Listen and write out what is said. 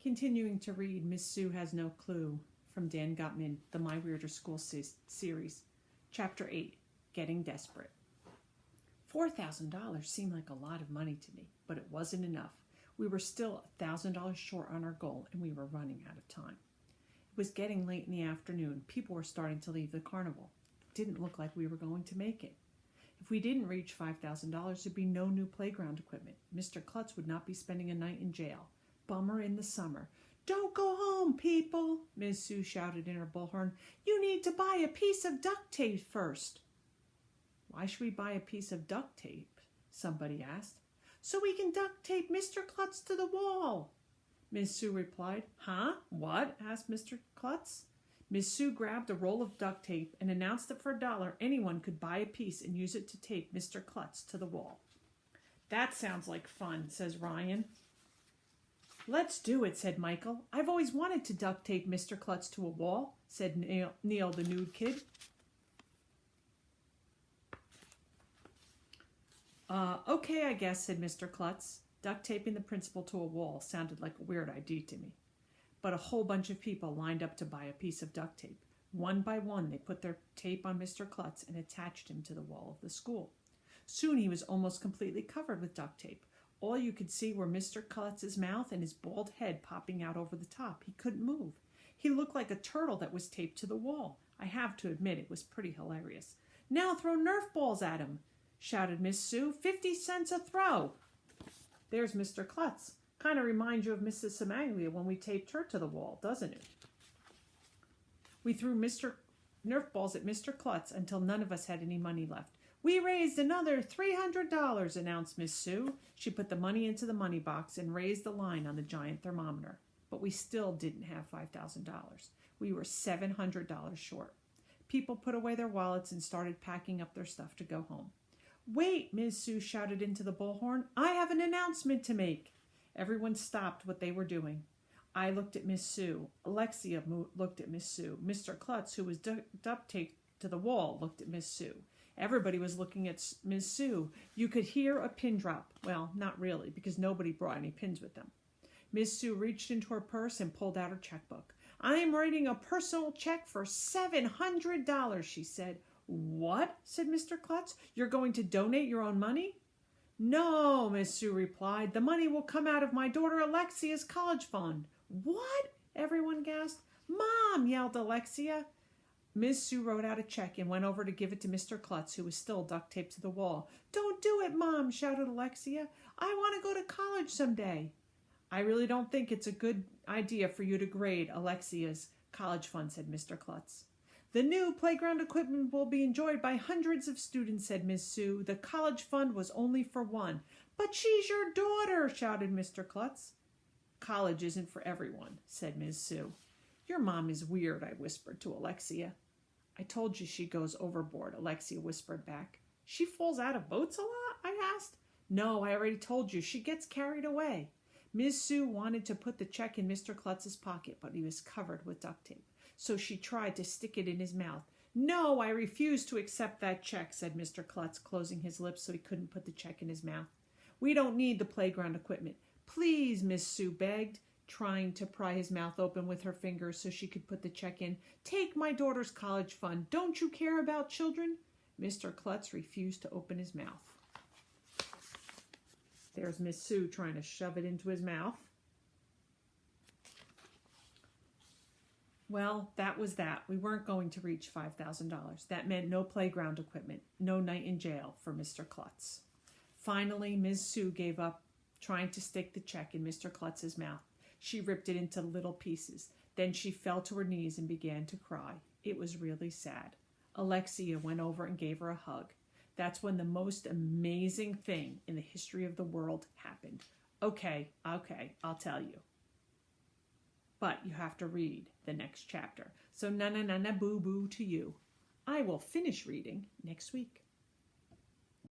Continuing to read Miss Sue Has No Clue from Dan Gutman, the My Weirder School series. Chapter 8, Getting Desperate. $4,000 seemed like a lot of money to me, but it wasn't enough. We were still $1,000 short on our goal, and we were running out of time. It was getting late in the afternoon. People were starting to leave the carnival. It didn't look like we were going to make it. If we didn't reach $5,000, there'd be no new playground equipment. Mr. Klutz would not be spending a night in jail. Bummer in the summer. "Don't go home, people," Ms. Sue shouted in her bullhorn. "You need to buy a piece of duct tape first." "Why should we buy a piece of duct tape?" somebody asked. "So we can duct tape Mr. Klutz to the wall," Ms. Sue replied. "Huh? What?" asked Mr. Klutz. Ms. Sue grabbed a roll of duct tape and announced that for $1 anyone could buy a piece and use it to tape Mr. Klutz to the wall. "That sounds like fun," says Ryan. "Let's do it," said Michael. "I've always wanted to duct tape Mr. Klutz to a wall," said Neil the nude kid. Okay, I guess," said Mr. Klutz. Duct taping the principal to a wall sounded like a weird idea to me. But a whole bunch of people lined up to buy a piece of duct tape. One by one, they put their tape on Mr. Klutz and attached him to the wall of the school. Soon he was almost completely covered with duct tape. All you could see were Mr. Klutz's mouth and his bald head popping out over the top. He couldn't move. He looked like a turtle that was taped to the wall. I have to admit, it was pretty hilarious. "Now throw Nerf balls at him," shouted Miss Sue. 50 cents a throw. There's Mr. Klutz. Kind of reminds you of Mrs. Samaglia when we taped her to the wall, doesn't it? We threw Nerf balls at Mr. Klutz until none of us had any money left. "We raised another $300, announced Miss Sue. She put the money into the money box and raised the line on the giant thermometer. But we still didn't have $5,000. We were $700 short. People put away their wallets and started packing up their stuff to go home. "Wait," Miss Sue shouted into the bullhorn. "I have an announcement to make." Everyone stopped what they were doing. I looked at Miss Sue. Alexia looked at Miss Sue. Mr. Klutz, who was duct taped to the wall, looked at Miss Sue. Everybody was looking at Miss Sue. You could hear a pin drop. Well, not really, because nobody brought any pins with them. Miss Sue reached into her purse and pulled out her checkbook. "I'm writing a personal check for $700, she said. "What?" said Mr. Klutz. "You're going to donate your own money?" "No," Miss Sue replied. "The money will come out of my daughter Alexia's college fund." "What?" everyone gasped. "Mom!" yelled Alexia. Miss Sue wrote out a check and went over to give it to Mr. Klutz, who was still duct taped to the wall. "Don't do it, Mom," shouted Alexia. "I want to go to college someday." "I really don't think it's a good idea for you to grade Alexia's college fund," said Mr. Klutz. "The new playground equipment will be enjoyed by hundreds of students," said Miss Sue. "The college fund was only for one." "But she's your daughter," shouted Mr. Klutz. "College isn't for everyone," said Miss Sue. "Your mom is weird," I whispered to Alexia. "I told you she goes overboard," Alexia whispered back. "She falls out of boats a lot?" I asked. "No, I already told you. She gets carried away." Miss Sue wanted to put the check in Mr. Klutz's pocket, but he was covered with duct tape. So she tried to stick it in his mouth. "No, I refuse to accept that check," said Mr. Klutz, closing his lips so he couldn't put the check in his mouth. "We don't need the playground equipment." "Please," Miss Sue begged, trying to pry his mouth open with her fingers so she could put the check in. "Take my daughter's college fund. Don't you care about children?" Mr. Klutz refused to open his mouth. There's Miss Sue trying to shove it into his mouth. Well, that was that. We weren't going to reach $5,000. That meant no playground equipment, no night in jail for Mr. Klutz. Finally, Miss Sue gave up trying to stick the check in Mr. Klutz's mouth. She ripped it into little pieces. Then she fell to her knees and began to cry. It was really sad. Alexia went over and gave her a hug. That's when the most amazing thing in the history of the world happened. Okay, I'll tell you. But you have to read the next chapter. So na-na-na-na boo-boo to you. I will finish reading next week.